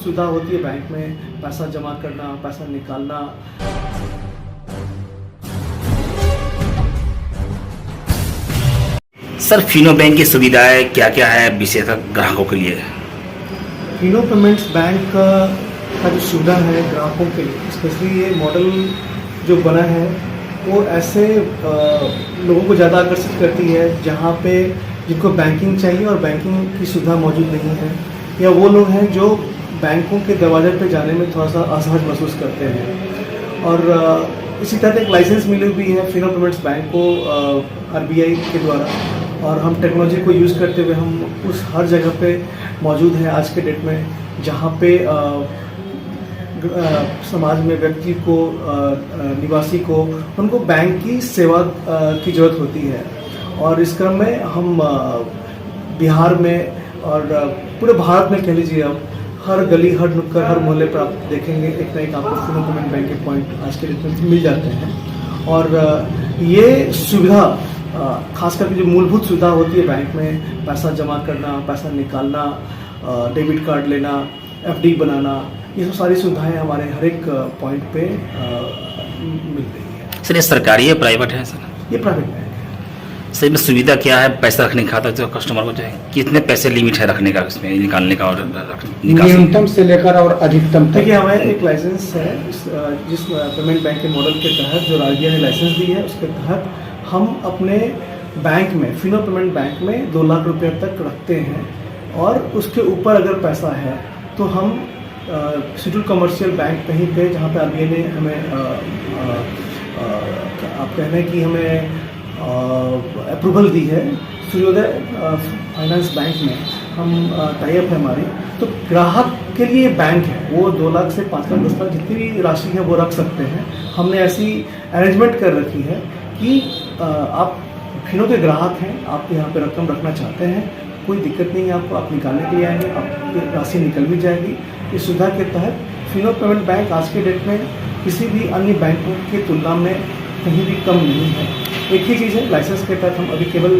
सुविधा होती है बैंक में, पैसा जमा करना, पैसा निकालना। सर फिनो बैंक की सुविधाएं क्या क्या है विशेषतः ग्राहकों के लिए? फिनो पेमेंट्स बैंक का जो सुविधा है ग्राहकों के लिए, स्पेशली ये मॉडल जो बना है वो ऐसे लोगों को ज़्यादा आकर्षित करती है जहाँ पे जिनको बैंकिंग चाहिए और बैंकिंग की सुविधा मौजूद नहीं है, या वो लोग हैं जो बैंकों के दरवाजे पे जाने में थोड़ा सा असहज महसूस करते हैं। और इसी तरह एक लाइसेंस मिली हुई है फिनो पेमेंट्स बैंक को RBI के द्वारा, और हम टेक्नोलॉजी को यूज़ करते हुए हम उस हर जगह पे मौजूद हैं आज के डेट में जहाँ पे समाज में व्यक्ति को निवासी को उनको बैंक की सेवा की ज़रूरत होती है। और इस क्रम में हम बिहार में और पूरे भारत में कह लीजिए अब हर गली, हर नुक्कड़, हर मोहल्ले पर आप देखेंगे एक ना एक आपको फिनो पेमेंट बैंक के पॉइंट आज के डेट में मिल जाते हैं। और ये सुविधा खास करके जो मूलभूत सुविधा होती है बैंक में, पैसा जमा करना, पैसा निकालना, डेबिट कार्ड लेना, FD बनाना, ये सब सारी सुविधाएं हमारे हर एक पॉइंट पे मिल रही है। सर ये सरकारी है प्राइवेट है सर? ये प्राइवेट बैंक है। सर इसमें सुविधा क्या है पैसा रखने का खाता जो कस्टमर को चाहिए? कितने पैसे लिमिट है रखने का, इसमें निकालने का और न्यूनतम से लेकर और अधिकतम तक? देखिए हमारे एक लाइसेंस है जिस पेमेंट बैंक के मॉडल के तहत जो RBI ने लाइसेंस दी है, उसके तहत हम अपने बैंक में, फिनो पेमेंट बैंक में 2 लाख रुपये तक रखते हैं। और उसके ऊपर अगर पैसा है तो हम शेड्यूल कमर्शियल बैंक कहीं पे जहाँ पे RBI ने हमें आप कह रहे हैं कि हमें अप्रूवल दी है, सूर्योदय फाइनेंस बैंक में हम टाई अप है हमारी, तो ग्राहक के लिए बैंक है, वो 2 लाख से 5 लाख 10 लाख जितनी भी राशि है वो रख सकते हैं। हमने ऐसी अरेंजमेंट कर रखी है कि आप फिनो के ग्राहक हैं, आप यहाँ पे रकम रखना चाहते हैं, कोई दिक्कत नहीं है आपको, आप निकालने के लिए आएंगे, आपकी राशि निकल भी जाएगी। इस सुविधा के तहत फिनो पेमेंट बैंक आज के डेट में किसी भी अन्य बैंकों की तुलना में कहीं भी कम नहीं है। एक ही चीज़ है, लाइसेंस के तहत हम अभी केवल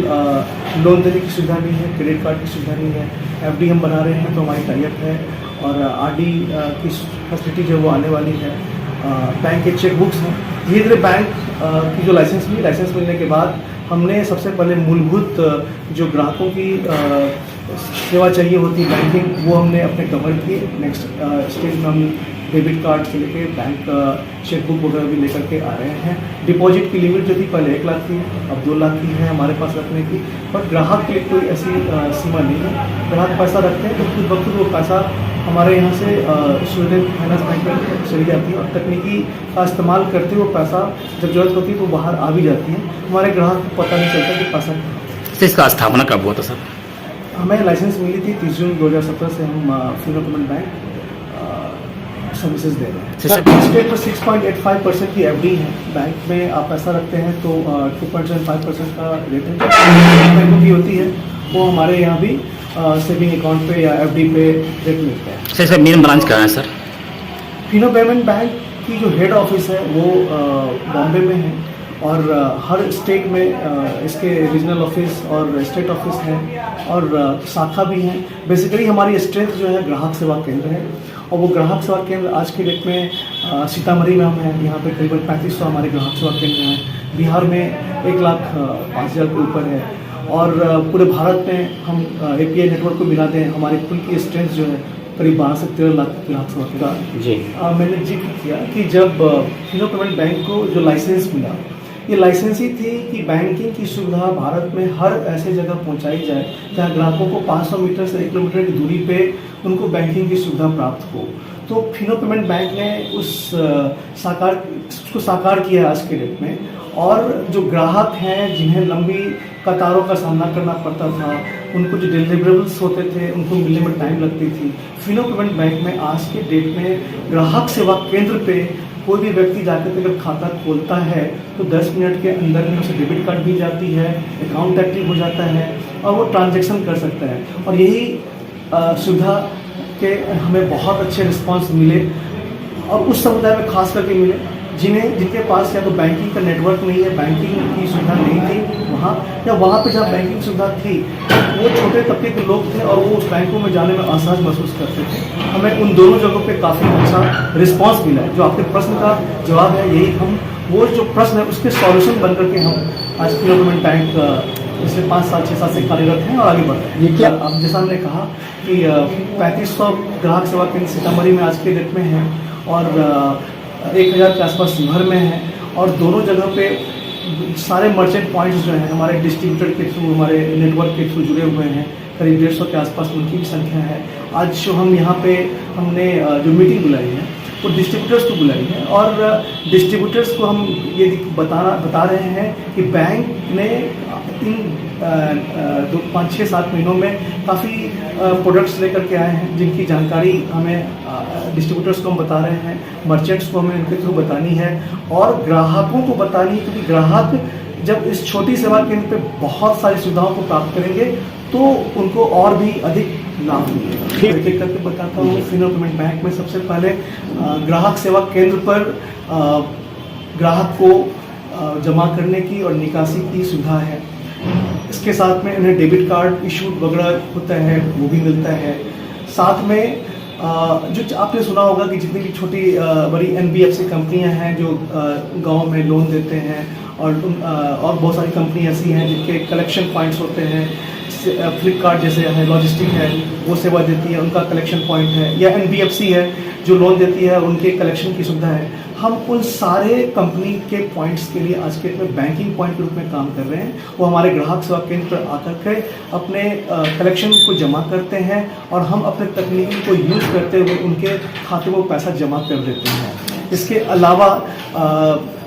लोन देने की सुविधा नहीं है, क्रेडिट कार्ड की सुविधा नहीं है, FD हम बना रहे हैं तो हमारी टाई अप है, और RD की फैसिलिटी जो वो आने वाली है। बैंक के चेकबुक्स हैं, धीरे धीरे बैंक की जो लाइसेंस मिलने के बाद हमने सबसे पहले मूलभूत जो ग्राहकों की सेवा चाहिए होती है बैंकिंग, वो हमने अपने कवर किए। नेक्स्ट स्टेज में हम डेबिट कार्ड से लेके बैंक चेकबुक वगैरह भी लेकर के आ रहे हैं। डिपॉजिट की लिमिट जो थी पहले 1 लाख थी, अब 2 लाख की है हमारे पास रखने की, पर ग्राहक के लिए कोई ऐसी सीमा नहीं है। ग्राहक पैसा रखते हैं तो खुद वक्त वो पैसा हमारे यहाँ से सूर्योदय फाइनेंस बैंक में चली जाती है, और तकनीकी का इस्तेमाल करते हुए पैसा जब जरूरत होती है तो बाहर आ भी जाती है। हमारे ग्राहक को पता नहीं चलता कि पैसा सर इसका स्थापना कब हुआ था सर? हमें लाइसेंस मिली थी 30 जून 2017 से हम फिनो पेमेंट बैंक सर्विसेज दे रहे हैं। स्टेट पर 6.85% की FD है, बैंक में आप पैसा रखते हैं तो 2.75% का रेट है। बैंकों की होती है वो हमारे यहाँ भी सेविंग अकाउंट पे या FD पे रेट मिलते हैं। सर इसका मेन ब्रांच कहाँ है सर? फिनो पेमेंट बैंक की जो हेड ऑफिस है वो बॉम्बे में है, और हर स्टेट में इसके रीजनल ऑफिस और स्टेट ऑफिस हैं, और शाखा भी हैं। बेसिकली हमारी स्ट्रेंथ जो है ग्राहक सेवा केंद्र है, और वो ग्राहक सेवा केंद्र आज के डेट में सीतामढ़ी में हम हैं, यहाँ पे करीबन 3500 हमारे ग्राहक सेवा केंद्र हैं। बिहार में 1,05,000 के ऊपर है, और पूरे भारत में हम API नेटवर्क को मिला दें, हमारी कुल की स्ट्रेंथ जो है करीब 12 से 13 लाख ग्राहक सेवा केंद्र। जी मैंने जिक्र किया कि जब फिनो पेमेंट बैंक को जो लाइसेंस मिला, ये लाइसेंस ही थी कि बैंकिंग की सुविधा भारत में हर ऐसे जगह पहुंचाई जाए जहां ग्राहकों को 500 मीटर से 1 किलोमीटर की दूरी पे उनको बैंकिंग की सुविधा प्राप्त हो। तो फिनो पेमेंट बैंक ने उसको साकार किया है आज के डेट में, और जो ग्राहक हैं जिन्हें लंबी कतारों का सामना करना पड़ता था, उनको जो डिलीवरेबल्स होते थे उनको मिलने में टाइम लगती थी, फिनो पेमेंट बैंक में आज के डेट में ग्राहक सेवा केंद्र पे कोई भी व्यक्ति जाकर के अगर खाता खोलता है तो 10 मिनट के अंदर में उसे डेबिट कार्ड दी जाती है, अकाउंट एक्टिव हो जाता है और वो ट्रांजैक्शन कर सकता है। और यही सुविधा के हमें बहुत अच्छे रिस्पांस मिले, और उस समुदाय में खास करके मिले जिनके पास या तो बैंकिंग का नेटवर्क नहीं है, बैंकिंग की सुविधा नहीं थी, वहाँ, या वहाँ पे जहाँ बैंकिंग सुविधा थी वो छोटे तबके के लोग थे और वो उस बैंकों में जाने में असहज महसूस करते थे। हमें उन दोनों जगहों पे काफ़ी अच्छा रिस्पांस मिला है। जो आपके प्रश्न का जवाब है, यही हम वो जो प्रश्न है उसके सॉल्यूशन बन करके हम आज फिनो पेमेंट बैंक पिछले 5 साल 6 साल से कार्यरत हैं और आगे बढ़ रहे हैं। ये क्या अब जैसा हमने कहा कि 3500 ग्राहक सेवा केंद्र सीतामढ़ी में आज के डेट में है और 1000 के आसपास भर में है और दोनों जगह पे सारे मर्चेंट पॉइंट्स जो हैं हमारे डिस्ट्रीब्यूटर के थ्रू, हमारे नेटवर्क के थ्रू जुड़े हुए हैं। करीब 150 के आसपास उनकी भी संख्या है। आज जो हम यहाँ पे हमने जो मीटिंग बुलाई है वो डिस्ट्रीब्यूटर्स को बुलाई है और डिस्ट्रीब्यूटर्स को हम ये बता रहे हैं कि बैंक ने इन 5-6-7 महीनों में काफ़ी प्रोडक्ट्स लेकर के आए हैं जिनकी जानकारी हमें डिस्ट्रीब्यूटर्स को हम बता रहे हैं, मर्चेंट्स को हमें उनके थ्रू बतानी है और ग्राहकों को बतानी है, क्योंकि ग्राहक जब इस छोटी सेवा केंद्र पे बहुत सारी सुविधाओं को प्राप्त करेंगे तो उनको और भी अधिक लाभ मिलेगा। एक एक करके बताता हूँ। फिनो पेमेंट बैंक में सबसे पहले ग्राहक सेवा केंद्र पर ग्राहक को जमा करने की और निकासी की सुविधा है। इसके साथ में उन्हें डेबिट कार्ड इशूड वगैरह होता है वो भी मिलता है। साथ में जो आपने सुना होगा कि जितनी भी छोटी बड़ी NBFC कंपनियां हैं जो गांव में लोन देते हैं और बहुत सारी कंपनी ऐसी हैं जिनके कलेक्शन पॉइंट्स होते हैं। फ्लिपकार्ट जैसे है, लॉजिस्टिक है, वो सेवा देती है, उनका कलेक्शन पॉइंट है, या NBFC है जो लोन देती है, उनके कलेक्शन की सुविधा है। हम उन सारे कंपनी के पॉइंट्स के लिए आज के में बैंकिंग पॉइंट के रूप में काम कर रहे हैं। वो हमारे ग्राहक सेवा केंद्र पर आकर के अपने कलेक्शन को जमा करते हैं और हम अपने तकनीकी को यूज़ करते हुए उनके खाते में पैसा जमा कर देते हैं। इसके अलावा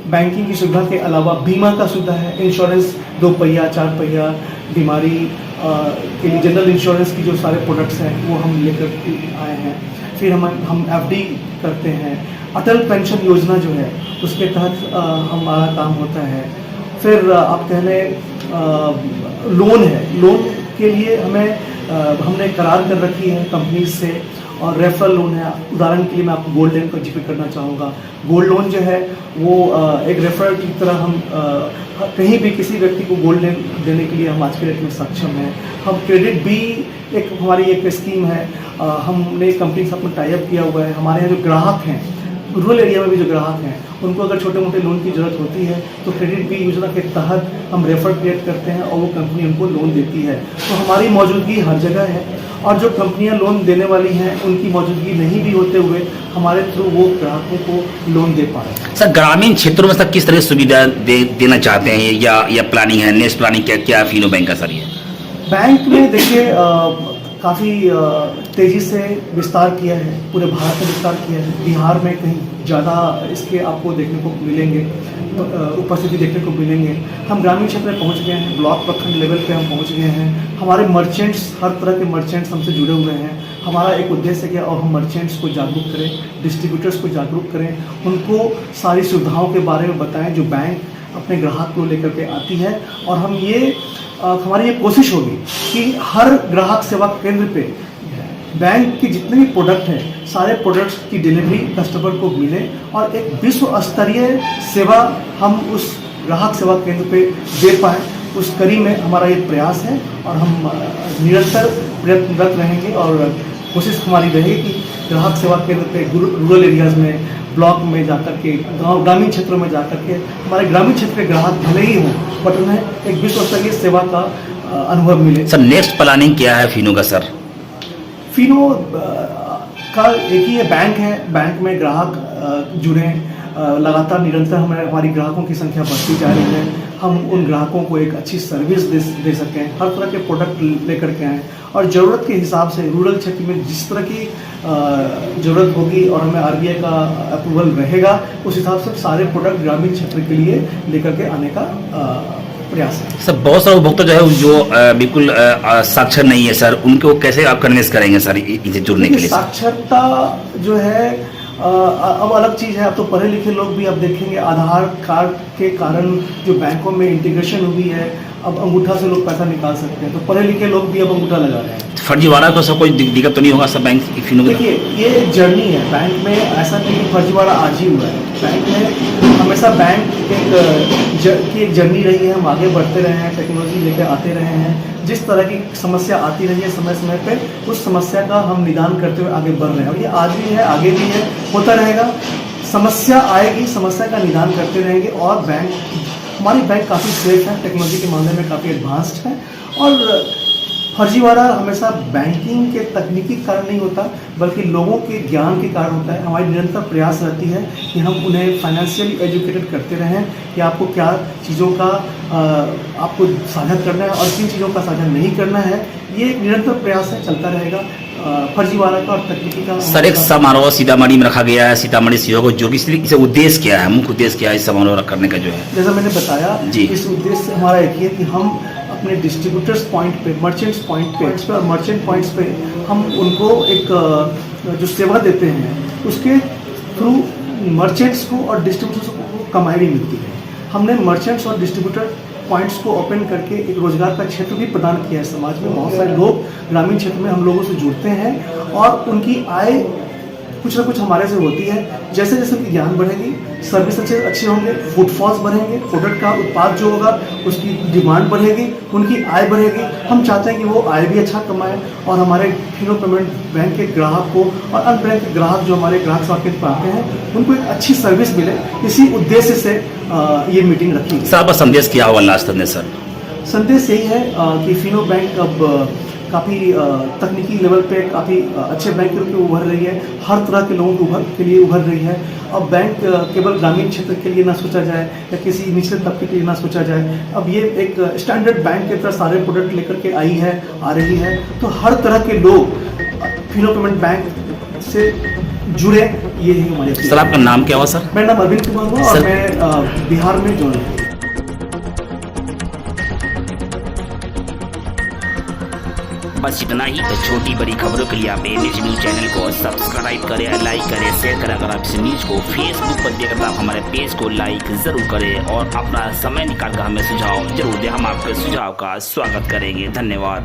बैंकिंग की सुविधा के अलावा बीमा का सुविधा है, इंश्योरेंस 2 पहिया 4 पहिया बीमारी के लिए जनरल इंश्योरेंस की जो सारे प्रोडक्ट्स हैं वो हम लेकर आए हैं। फिर हम FD करते हैं। अटल पेंशन योजना जो है उसके तहत हमारा काम होता है। फिर आप कह लें लोन है, लोन के लिए हमने करार कर रखी है कंपनी से और रेफरल लोन है। उदाहरण के लिए मैं आपको गोल्ड लोन का जिक्र करना चाहूँगा। गोल्ड लोन जो है वो एक रेफरल की तरह हम कहीं भी किसी व्यक्ति को गोल्ड लोन देने के लिए हम आज के डेट में सक्षम हैं। हम क्रेडिट भी एक हमारी एक स्कीम है, हमने कंपनी से अपना टाई अप किया हुआ है। हमारे यहाँ जो ग्राहक हैं रूरल एरिया में भी जो ग्राहक हैं उनको अगर छोटे मोटे लोन की ज़रूरत होती है तो क्रेडिट बी योजना के तहत हम रेफर क्रिएट करते हैं और वो कंपनी उनको लोन देती है। तो हमारी मौजूदगी हर जगह है और जो कंपनियां लोन देने वाली हैं उनकी मौजूदगी नहीं भी होते हुए हमारे थ्रू वो ग्राहकों को लोन दे पा रहे हैं। सर ग्रामीण क्षेत्रों में सर किस तरह सुविधा देना चाहते हैं या प्लानिंग है, नेक्स्ट प्लानिंग क्या फिनो बैंक का सर? ये बैंक में देखिए काफ़ी तेज़ी से विस्तार किया है, पूरे भारत में विस्तार किया है। बिहार में कहीं ज़्यादा इसके आपको देखने को मिलेंगे, उपस्थिति देखने को मिलेंगे। हम ग्रामीण क्षेत्र में पहुंच गए हैं, ब्लॉक प्रखंड लेवल पे हम पहुंच गए हैं। हमारे मर्चेंट्स, हर तरह के मर्चेंट्स हमसे जुड़े हुए हैं। हमारा एक उद्देश्य है और हम मर्चेंट्स को जागरूक करें, डिस्ट्रीब्यूटर्स को जागरूक करें, उनको सारी सुविधाओं के बारे में बताएं जो बैंक अपने ग्राहक को लेकर के आती है। और हम हमारी ये कोशिश होगी कि हर ग्राहक सेवा केंद्र पे बैंक के जितने भी प्रोडक्ट हैं सारे प्रोडक्ट्स की डिलीवरी कस्टमर को मिले और एक विश्व स्तरीय सेवा हम उस ग्राहक सेवा केंद्र पे दे पाएँ। उस कड़ी में हमारा ये प्रयास है और हम निरंतर प्रयत्नरत रहेंगे और कोशिश हमारी रहेगी कि ग्राहक सेवा केंद्र पे रूरल एरियाज़ में, ब्लॉक में जाकर के, ग्रामीण क्षेत्रों में जाकर के हमारे ग्रामीण क्षेत्र के ग्राहक भले ही हों बट उन्हें एक विश्व स्तरीय सेवा का अनुभव मिले। सर नेक्स्ट प्लानिंग क्या है फिनो का सर? फिनो का एक ही बैंक है, बैंक में ग्राहक जुड़े, लगातार निरंतर हमारी ग्राहकों की संख्या बढ़ती जा रही है। हम उन ग्राहकों को एक अच्छी सर्विस दे सकें, हर तरह के प्रोडक्ट लेकर के आएँ और ज़रूरत के हिसाब से रूरल क्षेत्र में जिस तरह की ज़रूरत होगी और हमें RBI का अप्रूवल रहेगा उस हिसाब से सारे प्रोडक्ट ग्रामीण क्षेत्र के लिए लेकर के आने का प्रयास है। सर बहुत सारे उपभोक्ता जो है जो बिल्कुल साक्षर नहीं है सर, उनको कैसे आप कन्विंस करेंगे सर इनसे जुड़ने के लिए? साक्षरता जो है अब अलग चीज़ है। अब तो पढ़े लिखे लोग भी अब देखेंगे आधार कार्ड के कारण जो बैंकों में इंटीग्रेशन हुई है, अब अंगूठा से लोग पैसा निकाल सकते हैं, तो पढ़े लिखे लोग भी अब अंगूठा लगा रहे हैं। फर्जीवाड़ा को सब कोई दिक्कत तो नहीं होगा सब बैंक की फिनो के? देखिए, ये एक जर्नी है बैंक में, ऐसा नहीं कि फर्जीवाड़ा आज ही हुआ है। बैंक में हमेशा बैंक की एक जर्नी रही है, हम आगे बढ़ते रहे हैं, टेक्नोलॉजी लेकर आते रहे हैं। जिस तरह की समस्या आती रही है समय समय पे, उस समस्या का हम निदान करते हुए आगे बढ़ रहे हैं, और ये आज भी है, आगे भी है, होता रहेगा। समस्या आएगी, समस्या का निदान करते रहेंगे, और हमारी बैंक काफ़ी सेफ है, टेक्नोलॉजी के मामले में काफ़ी एडवांस्ड है। और फर्जीवाड़ा हमेशा बैंकिंग के तकनीकी कारण नहीं होता, बल्कि लोगों के ज्ञान के कारण होता है। हमारी निरंतर प्रयास रहती है कि हम उन्हें फाइनेंशियली एजुकेटेड करते रहें कि आपको क्या चीज़ों का आपको साझा करना है और किन चीज़ों का साझा नहीं करना है। ये एक निरंतर प्रयास है, चलता रहेगा। फर्जीवाड़ा का और तकनीकी का। सर, एक समारोह सीतामढ़ी में रखा गया है, सीतामढ़ी सीओ को जो कि इसे उद्देश्य क्या है, मुख्य उद्देश्य क्या है इस समारोह करने का जो है? जैसा मैंने बताया जी, इस उद्देश्य से हमारा एक ही है कि हम अपने डिस्ट्रीब्यूटर्स पॉइंट पे, मर्चेंट्स पॉइंट पे और मर्चेंट पॉइंट्स पे हम उनको एक जो सेवा देते हैं, उसके थ्रू मर्चेंट्स को और डिस्ट्रीब्यूटर्स को कमाई भी मिलती है। हमने मर्चेंट्स और डिस्ट्रीब्यूटर पॉइंट्स को ओपन करके एक रोजगार का क्षेत्र भी प्रदान किया है समाज में। बहुत सारे लोग ग्रामीण क्षेत्र में हम लोगों से जुड़ते हैं और उनकी आय कुछ ना कुछ हमारे से होती है। जैसे जैसे उनकी ज्ञान बढ़ेगी, सर्विस अच्छे होंगे, फुटफॉल्स बढ़ेंगे, प्रोडक्ट का उत्पाद जो होगा उसकी डिमांड बढ़ेगी, उनकी आय बढ़ेगी। हम चाहते हैं कि वो आय भी अच्छा कमाए और हमारे फिनो पेमेंट बैंक के ग्राहक को और अन्य बैंक के ग्राहक जो हमारे ग्राहक सेवा केंद्र पर आते हैं, उनको एक अच्छी सर्विस मिले। इसी उद्देश्य से ये मीटिंग रखी है। सर, आपका संदेश क्या होगा लास्ट संदेश? सर, संदेश यही है कि फिनो बैंक अब काफ़ी तकनीकी लेवल पे काफ़ी अच्छे बैंक के रूप में उभर रही है, हर तरह के लोगों के लिए उभर रही है। अब बैंक केवल ग्रामीण क्षेत्र के लिए ना सोचा जाए या किसी निचले तबके के लिए ना सोचा जाए। अब ये एक स्टैंडर्ड बैंक की तरह सारे प्रोडक्ट लेकर के आ रही है, तो हर तरह के लोग फिनो पेमेंट बैंक से जुड़े, ये है हमारे। सर, आपका नाम क्या हुआ सर? मेरा नाम अरविंद कुमार हुआ और मैं बिहार में ज्वाइन हूँ। बस इतना ही। तो छोटी बड़ी खबरों के लिए आप एनएच न्यूज चैनल को सब्सक्राइब करें, लाइक करें, शेयर करें। अगर आप इस न्यूज को फेसबुक पर देखकर तो आप हमारे पेज को लाइक जरूर करें और अपना समय निकाल कर हमें सुझाव जरूर दें। हम आपके सुझाव का स्वागत करेंगे। धन्यवाद।